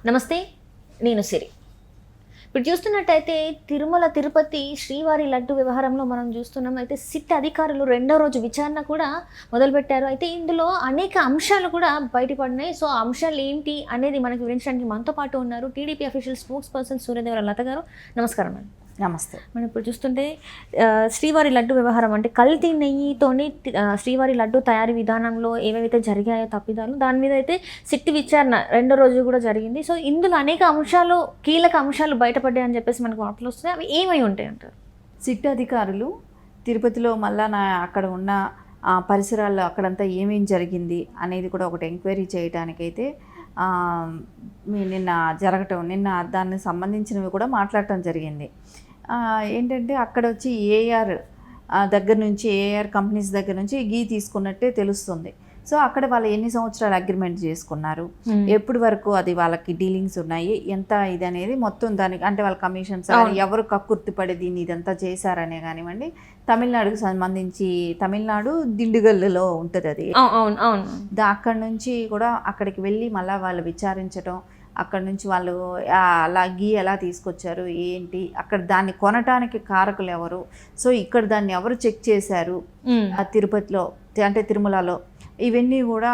నమస్తే, నేను సిరి. ఇప్పుడు చూస్తున్నట్టయితే తిరుమల తిరుపతి శ్రీవారి లడ్డు వ్యవహారంలో మనం చూస్తున్నాం. అయితే సిట్ అధికారులు రెండో రోజు విచారణ కూడా మొదలుపెట్టారు. అయితే ఇందులో అనేక అంశాలు కూడా బయటపడినాయి. సో ఆ అంశాలు ఏంటి అనేది మనకు వివరించడానికి మనతో పాటు ఉన్నారు TDP official spokesperson Suryadevara Latha గారు. నమస్కారం మేడం. నమస్తే. మనం ఇప్పుడు చూస్తుంటే శ్రీవారి లడ్డు వ్యవహారం అంటే కల్తీ నెయ్యితోని శ్రీవారి లడ్డు తయారీ విధానంలో ఏవైతే జరిగాయో తప్పిదాలు, దాని మీద అయితే సిట్టి విచారణ రెండో రోజు కూడా జరిగింది. సో ఇందులో అనేక అంశాలు, కీలక అంశాలు బయటపడ్డాయి అని చెప్పేసి మనకు వార్తలు వస్తున్నాయి. అవి ఏమై ఉంటాయి అంటారు? సిట్ అధికారులు తిరుపతిలో మళ్ళా అక్కడ ఉన్న పరిసరాల్లో అక్కడంతా ఏమేం జరిగింది అనేది కూడా ఒకటి ఎంక్వైరీ చేయడానికైతే నిన్న దానికి సంబంధించినవి కూడా మాట్లాడటం జరిగింది. ఏంటంటే అక్కడ వచ్చి ఏఆర్ దగ్గర నుంచి, ఏఆర్ కంపెనీస్ దగ్గర నుంచి తీసుకున్నట్టే తెలుస్తుంది. సో అక్కడ వాళ్ళు ఎన్ని సంవత్సరాలు అగ్రిమెంట్ చేసుకున్నారు, ఎప్పటి వరకు అది వాళ్ళకి డీలింగ్స్ ఉన్నాయి, ఎంత ఇది అనేది మొత్తం దానికి అంటే వాళ్ళ కమిషన్స్ ఎవరు కక్కుర్తి పడి దీన్ని ఇదంతా చేశారనే కానివ్వండి. తమిళనాడుకు సంబంధించి, తమిళనాడు దిండుగల్లో ఉంటుంది అది. అక్కడి నుంచి కూడా అక్కడికి వెళ్ళి మళ్ళీ వాళ్ళు విచారించడం, అక్కడ నుంచి వాళ్ళు అలా ఎలా తీసుకొచ్చారు, ఏంటి, అక్కడ దాన్ని కొనటానికి కారకులు ఎవరు, సో ఇక్కడ దాన్ని ఎవరు చెక్ చేశారు తిరుపతిలో అంటే తిరుమలలో, ఇవన్నీ కూడా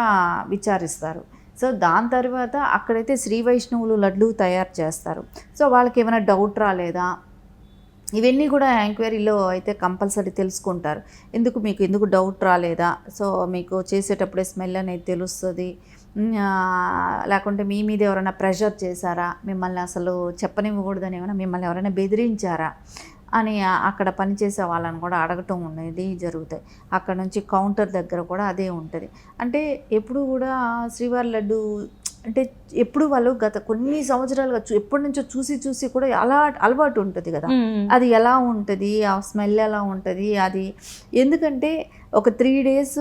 విచారిస్తారు. సో దాని తర్వాత అక్కడైతే శ్రీ వైష్ణవులు లడ్డు తయారు చేస్తారు. సో వాళ్ళకి ఏమైనా డౌట్ రాలేదా, ఇవన్నీ కూడా ఎంక్వైరీలో అయితే కంపల్సరీ తెలుసుకుంటారు. ఎందుకు డౌట్ రాలేదా, సో మీకు చేసేటప్పుడే స్మెల్ అనేది తెలుస్తుంది, లేకుంటే మీ మీద ఎవరైనా ప్రెషర్ చేశారా, మిమ్మల్ని అసలు చెప్పనివ్వకూడదని ఏమైనా మిమ్మల్ని ఎవరైనా బెదిరించారా అని అక్కడ పనిచేసే వాళ్ళని కూడా అడగటం అనేది జరుగుతాయి. అక్కడ నుంచి కౌంటర్ దగ్గర కూడా అదే ఉంటుంది. అంటే ఎప్పుడు కూడా శ్రీవారి లడ్డు అంటే ఎప్పుడు వాళ్ళు గత కొన్ని సంవత్సరాలుగా ఎప్పటి నుంచో చూసి కూడా అలా అలవాటు ఉంటుంది కదా, అది ఎలా ఉంటుంది, ఆ స్మెల్ ఎలా ఉంటుంది, అది ఎందుకంటే ఒక 3 days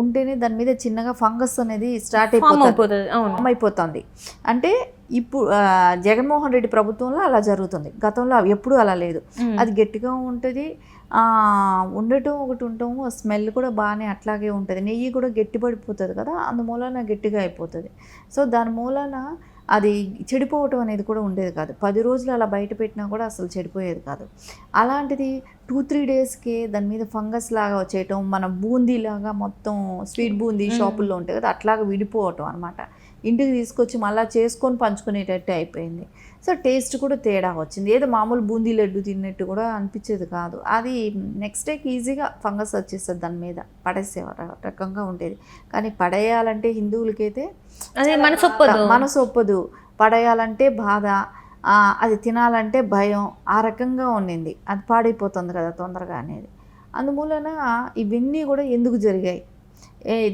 ఉంటేనే దాని మీద చిన్నగా ఫంగస్ అనేది స్టార్ట్ అయిపోతుంది. అంటే ఇప్పుడు జగన్మోహన్ రెడ్డి ప్రభుత్వంలో అలా జరుగుతుంది, గతంలో ఎప్పుడు అలా లేదు. అది గట్టిగా ఉంటుంది, ఉండటం ఒకటి ఉండటము, స్మెల్ కూడా బాగానే అట్లాగే ఉంటుంది. నెయ్యి కూడా గట్టిపడిపోతుంది కదా, అందుమూలన గట్టిగా అయిపోతుంది. సో దాని మూలన అది చెడిపోవటం అనేది కూడా ఉండేది కాదు. 10 రోజులు అలా బయట పెట్టినా కూడా అసలు చెడిపోయేది కాదు. అలాంటిది 2-3 daysకే దాని మీద ఫంగస్ లాగా వచ్చేయటం, మన బూందీలాగా మొత్తం స్వీట్ బూందీ షాపుల్లో ఉంటాయి కదా, అట్లాగా విడిపోవటం అనమాట. ఇంటికి తీసుకొచ్చి మళ్ళీ చేసుకొని పంచుకునేటట్టు అయిపోయింది. సో టేస్ట్ కూడా తేడా వచ్చింది. ఏదో మామూలు బూందీ లడ్డు తిన్నట్టు కూడా అనిపించేది కాదు. అది నెక్స్ట్ డేకి ఈజీగా ఫంగస్ వచ్చేస్తుంది, దాని మీద పడేసే రకంగా ఉండేది. కానీ పడేయాలంటే హిందువులకైతే అదే మనసు ఒప్పదు, పడేయాలంటే బాధ, అది తినాలంటే భయం, ఆ రకంగా ఉండింది. అది పాడైపోతుంది కదా తొందరగా అనేది. అందుమూలన ఇవన్నీ కూడా ఎందుకు జరిగాయి,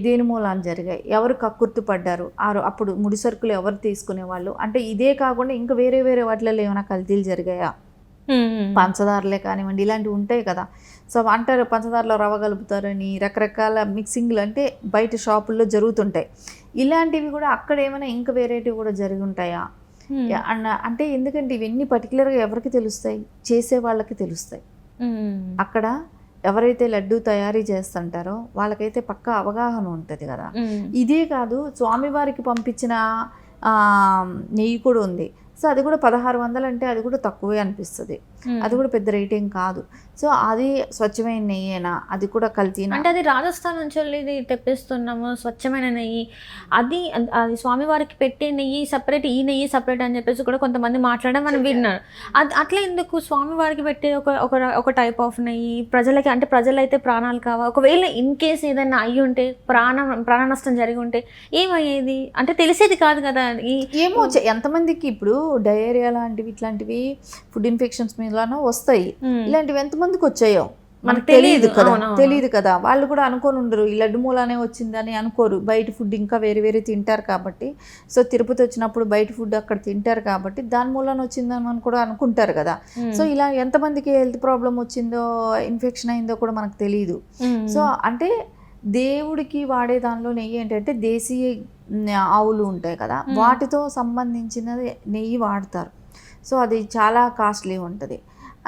దేని మూలాన్ని జరిగాయి, ఎవరు కక్కుర్తి పడ్డారు, అప్పుడు ముడి సరుకులు ఎవరు తీసుకునేవాళ్ళు, అంటే ఇదే కాకుండా ఇంకా వేరే వాటిలలో ఏమైనా కల్తీలు జరిగాయా, పంచదారలే కానివ్వండి, ఇలాంటివి ఉంటాయి కదా. సో అంటారు పంచదారలో రవ్వ కలుపుతారని, రకరకాల మిక్సింగ్లు అంటే బయట షాపుల్లో జరుగుతుంటాయి. ఇలాంటివి కూడా అక్కడ ఏమైనా ఇంకా వేరేటివి కూడా జరిగి ఉంటాయా అంటే ఎందుకంటే ఇవన్నీ పర్టికులర్గా ఎవరికి తెలుస్తాయి, చేసే వాళ్ళకి తెలుస్తాయి. అక్కడ ఎవరైతే లడ్డు తయారీ చేస్తుంటారో వాళ్ళకైతే పక్కా అవగాహన ఉంటుంది కదా. ఇదే కాదు, స్వామివారికి పంపించిన నెయ్యి కూడా ఉంది. సో అది కూడా 1600 అంటే అది కూడా తక్కువే అనిపిస్తుంది, అది కూడా పెద్ద రేటింగ్ కాదు. సో అది స్వచ్ఛమైన నెయ్యేనా, అది కూడా కల్తీనా అంటే అది రాజస్థాన్ నుంచి వెళ్ళి తెప్పిస్తున్నాము స్వచ్ఛమైన నెయ్యి, అది స్వామివారికి పెట్టే నెయ్యి సపరేట్, ఈ నెయ్యి సపరేట్ అని చెప్పేసి కూడా కొంతమంది మాట్లాడడం మనం విన్నాను. అది అట్లా ఎందుకు స్వామివారికి పెట్టే ఒక టైప్ ఆఫ్ నెయ్యి ప్రజలకి, అంటే ప్రజలైతే ప్రాణాలు కావా, ఒకవేళ ఇన్ కేస్ ఏదైనా అయ్యి ఉంటే ప్రాణ నష్టం జరిగి ఉంటే ఏమయ్యేది అంటే తెలిసేది కాదు కదా. ఏమో ఎంతమందికి ఇప్పుడు డయేరియా లాంటివి, ఇట్లాంటివి ఫుడ్ ఇన్ఫెక్షన్స్ మీదనో వస్తాయి. ఇలాంటివి ఎంతమందికి వచ్చాయో మనకు తెలియదు కదా. వాళ్ళు కూడా అనుకోని ఉండరు, ఈ లడ్డు మూలానే వచ్చిందని అనుకోరు. బయట ఫుడ్ ఇంకా వేరే తింటారు కాబట్టి, సో తిరుపతి వచ్చినప్పుడు బయట ఫుడ్ అక్కడ తింటారు కాబట్టి దాని మూలాన వచ్చిందని కూడా అనుకుంటారు కదా. సో ఇలా ఎంతమందికి హెల్త్ ప్రాబ్లం వచ్చిందో, ఇన్ఫెక్షన్ అయిందో కూడా మనకు తెలియదు. సో అంటే దేవుడికి వాడే దానిలో నెయ్యి ఏంటంటే దేశీయ ఆవులు ఉంటాయి కదా, వాటితో సంబంధించిన నెయ్యి వాడతారు. సో అది చాలా కాస్ట్లీ ఉంటుంది.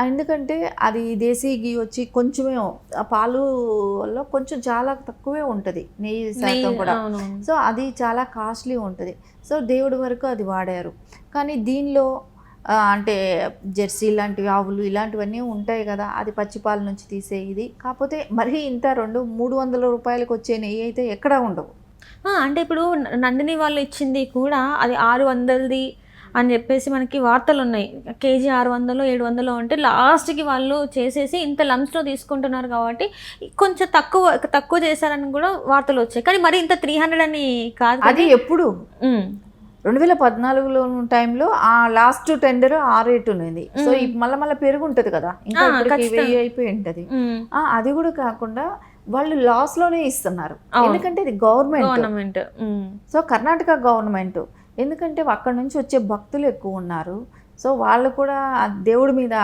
ఎందుకంటే అది దేశీ గీ వచ్చి కొంచెమే, ఆ పాలులో కొంచెం చాలా తక్కువే ఉంటుంది నెయ్యి శాతం కూడా. సో అది చాలా కాస్ట్లీ ఉంటుంది. సో దేవుడి వరకు అది వాడారు. కానీ దీనిలో అంటే జెర్సీ లాంటివి ఆవులు ఇలాంటివన్నీ ఉంటాయి కదా, అది పచ్చిపాల నుంచి తీసే ఇది. కాకపోతే మరీ ఇంత 200-300 రూపాయలకు వచ్చే నెయ్యి అయితే ఎక్కడా ఉండవు. అంటే ఇప్పుడు నందిని వాళ్ళు ఇచ్చింది కూడా అది 600ది అని చెప్పేసి మనకి వార్తలు ఉన్నాయి. కేజీ 600-700 అంటే లాస్ట్కి వాళ్ళు చేసేసి ఇంత లంప్స్లో తీసుకుంటున్నారు కాబట్టి కొంచెం తక్కువ చేశారని కూడా వార్తలు వచ్చాయి. కానీ మరి ఇంత 300 అని కాదు. అది ఎప్పుడు 2014లో టైంలో ఆ లాస్ట్ టెండర్ ఆ రేటు ఉన్నది. సో మళ్ళీ పెరుగు ఉంటుంది కదా, ఇంకా 1000 అయిపోయి ఉంటుంది. అది కూడా కాకుండా వాళ్ళు లాస్లోనే ఇస్తున్నారు. ఎందుకంటే ఇది గవర్నమెంట్. సో కర్ణాటక గవర్నమెంట్, ఎందుకంటే అక్కడ నుంచి వచ్చే భక్తులు ఎక్కువ ఉన్నారు. సో వాళ్ళు కూడా దేవుడి మీద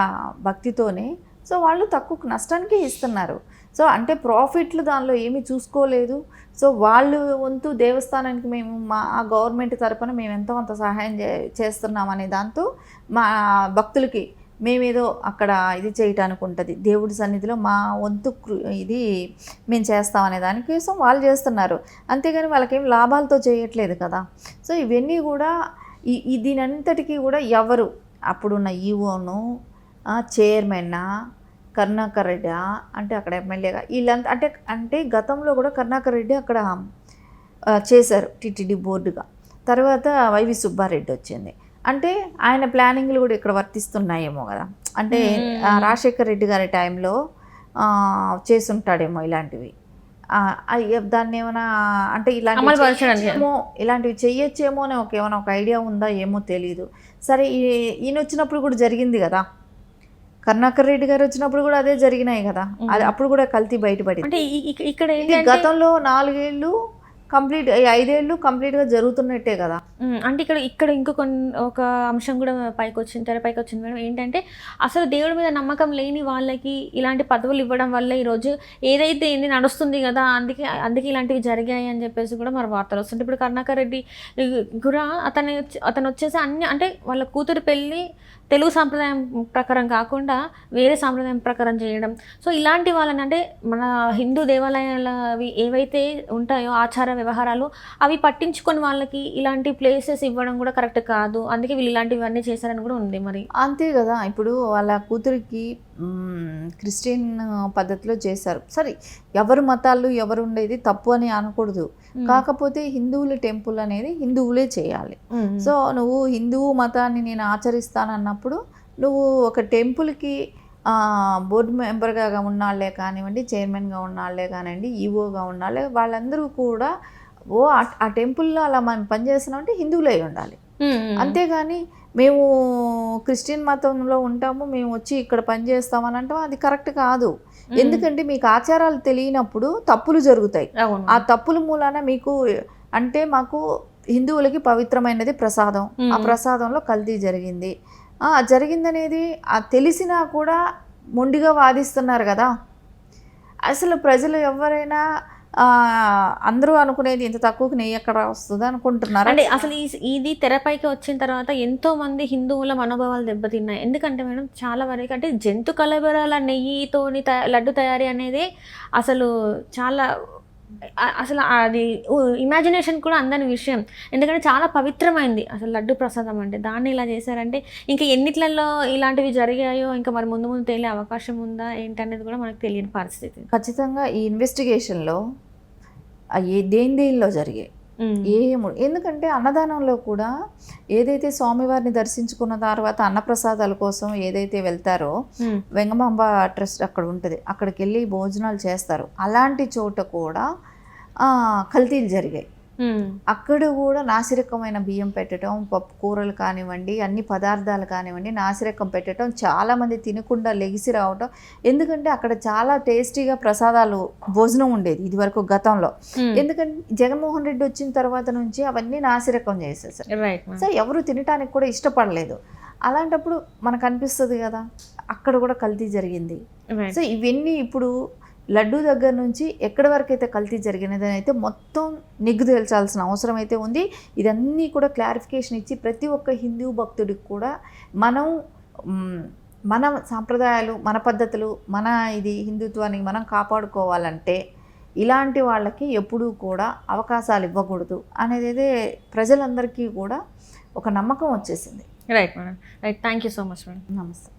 భక్తితోనే సో వాళ్ళు తక్కువ నష్టానికే ఇస్తున్నారు. సో అంటే ప్రాఫిట్లు దానిలో ఏమీ చూసుకోలేదు. సో వాళ్ళు వంతు దేవస్థానానికి మేము మా గవర్నమెంట్ తరపున మేము ఎంతో అంత సహాయం చేస్తున్నామనే దాంతో మా భక్తులకి మేమేదో అక్కడ ఇది చేయటానికి ఉంటుంది, దేవుడి సన్నిధిలో మా వంతు ఇది మేము చేస్తామనే దానికోసం వాళ్ళు చేస్తున్నారు. అంతేగాని వాళ్ళకేం లాభాలతో చేయట్లేదు కదా. సో ఇవన్నీ కూడా దీనంతటికీ కూడా ఎవరు అప్పుడున్న ఈవోను, చైర్మన్నా, కరుణాకర్ రెడ్డి అంటే అక్కడ ఎమ్మెల్యేగా వీళ్ళంతా అంటే గతంలో కూడా కరుణాకర్ రెడ్డి అక్కడ చేశారు టీటీడీ బోర్డుగా. తర్వాత వైవి సుబ్బారెడ్డి వచ్చింది. అంటే ఆయన ప్లానింగ్లు కూడా ఇక్కడ వర్తిస్తున్నాయేమో కదా. అంటే రాజశేఖర్ రెడ్డి గారి టైంలో చేసుంటాడేమో ఇలాంటివి. దాన్ని ఏమైనా అంటే ఇలాంటివి చెయ్యొచ్చేమో అని ఏమైనా ఒక ఐడియా ఉందా ఏమో తెలీదు. సరే ఈయన వచ్చినప్పుడు కూడా జరిగింది కదా, కరుణాకర్ రెడ్డి గారు వచ్చినప్పుడు కూడా అదే జరిగినాయి కదా. అది అప్పుడు కూడా కల్తీ బయటపడింది. ఇక్కడ గతంలో 4 ఏళ్ళు కంప్లీట్, 5 ఏళ్ళు కంప్లీట్గా జరుగుతున్నట్టే కదా. అంటే ఇక్కడ ఒక అంశం కూడా తెరపైకి వచ్చింది మేడం. ఏంటంటే అసలు దేవుడి మీద నమ్మకం లేని వాళ్ళకి ఇలాంటి పదవులు ఇవ్వడం వల్ల ఈరోజు ఏదైతే ఏంది నడుస్తుంది కదా, అందుకే ఇలాంటివి జరిగాయి అని చెప్పేసి కూడా మరి వార్తలు వస్తుంది. ఇప్పుడు కరుణాకర్ రెడ్డి కూడా అతను వచ్చేసి అన్ని అంటే వాళ్ళ కూతురు పెళ్ళి తెలుగు సాంప్రదాయం ప్రకారం కాకుండా వేరే సాంప్రదాయం ప్రకారం చేయడం. సో ఇలాంటి వాళ్ళని అంటే మన హిందూ దేవాలయాల అవి ఏవైతే ఉంటాయో ఆచార వ్యవహారాలు అవి పట్టించుకొని వాళ్ళకి ఇలాంటి ప్లేసెస్ ఇవ్వడం కూడా కరెక్ట్ కాదు. అందుకే వీళ్ళు ఇలాంటివన్నీ చేశారని కూడా ఉంది. మరి అంతే కదా. ఇప్పుడు వాళ్ళ కూతురికి క్రిస్టియన్ పద్ధతిలో చేశారు. సరే, ఎవరు మతాలు ఎవరు ఉండేది తప్పు అని అనకూడదు. కాకపోతే హిందువుల టెంపుల్ అనేది హిందువులే చేయాలి. సో నువ్వు హిందువు మతాన్ని నేను ఆచరిస్తానన్నప్పుడు నువ్వు ఒక టెంపుల్కి బోర్డు మెంబర్గా ఉన్నాళ్లే కానివ్వండి, చైర్మన్గా ఉన్నాళ్లే కానివ్వండి, ఈవోగా ఉన్నాళ్లే, వాళ్ళందరూ కూడా ఆ టెంపుల్లో అలా మనం పనిచేస్తున్నామంటే హిందువులై ఉండాలి. అంతేగాని మేము క్రిస్టియన్ మతంలో ఉంటాము, మేము వచ్చి ఇక్కడ పనిచేస్తామని అంటాం, అది కరెక్ట్ కాదు. ఎందుకంటే మీకు ఆచారాలు తెలియనప్పుడు తప్పులు జరుగుతాయి. ఆ తప్పుల మూలాన మీకు అంటే మాకు హిందువులకి పవిత్రమైనది ప్రసాదం, ఆ ప్రసాదంలో కల్తీ జరిగిందనేది తెలిసినా కూడా మొండిగా వాదిస్తున్నారు కదా. అసలు ప్రజలు ఎవరైనా అందరూ అనుకునేది ఇంత తక్కువకి నెయ్యి ఎక్కడ వస్తుంది అనుకుంటున్నారు. అంటే అసలు ఇది తెరపైకి వచ్చిన తర్వాత ఎంతో మంది హిందువుల మనోభావాలు దెబ్బతిన్నాయి. ఎందుకంటే మేడం చాలా వరకు అంటే జంతు కలబరాల నెయ్యితోని లడ్డు తయారీ అనేది అసలు చాలా అసలు అది ఇమాజినేషన్ కూడా అందని విషయం. ఎందుకంటే చాలా పవిత్రమైంది అసలు లడ్డు ప్రసాదం అంటే. దాన్ని ఇలా చేశారంటే ఇంకా ఎన్నిట్లలో ఇలాంటివి జరిగాయో ఇంకా మరి ముందు తేలే అవకాశం ఉందా ఏంటనేది కూడా మనకు తెలియని పరిస్థితి. ఖచ్చితంగా ఈ ఇన్వెస్టిగేషన్లో దేనిలో జరిగాయి ఎందుకంటే అన్నదానంలో కూడా ఏదైతే స్వామివారిని దర్శించుకున్న తర్వాత అన్నప్రసాదాల కోసం ఏదైతే వెళ్తారో వెంగమాంబ ట్రస్ట్ అక్కడ ఉంటుంది, అక్కడికి వెళ్ళి భోజనాలు చేస్తారు. అలాంటి చోట కూడా కల్తీలు జరిగాయి. అక్కడ కూడా నాసిరకమైన బియ్యం పెట్టడం, పప్పు కూరలు కానివ్వండి, అన్ని పదార్థాలు కానివ్వండి నాసిరకం పెట్టడం, చాలామంది తినకుండా లెగిసి రావటం. ఎందుకంటే అక్కడ చాలా టేస్టీగా ప్రసాదాలు భోజనం ఉండేది ఇదివరకు గతంలో. ఎందుకంటే జగన్మోహన్ రెడ్డి వచ్చిన తర్వాత నుంచి అవన్నీ నాసిరకం చేసేసారు. సో ఎవరు తినటానికి కూడా ఇష్టపడలేదు. అలాంటప్పుడు మనకు అనిపిస్తుంది కదా అక్కడ కూడా కల్తీ జరిగింది. సో ఇవన్నీ ఇప్పుడు లడ్డు దగ్గర నుంచి ఎక్కడి వరకు అయితే కల్తీ జరిగినదని అయితే మొత్తం నిగ్గు తేల్చాల్సిన అవసరం అయితే ఉంది. ఇదన్నీ కూడా క్లారిఫికేషన్ ఇచ్చి ప్రతి ఒక్క హిందూ భక్తుడికి కూడా మనం మన సాంప్రదాయాలు, మన పద్ధతులు, మన ఇది హిందుత్వాన్ని మనం కాపాడుకోవాలంటే ఇలాంటి వాళ్ళకి ఎప్పుడూ కూడా అవకాశాలు ఇవ్వకూడదు అనేది ప్రజలందరికీ కూడా ఒక నమ్మకం వచ్చేసింది. Right madam, right. Thank you so much madam. నమస్తే.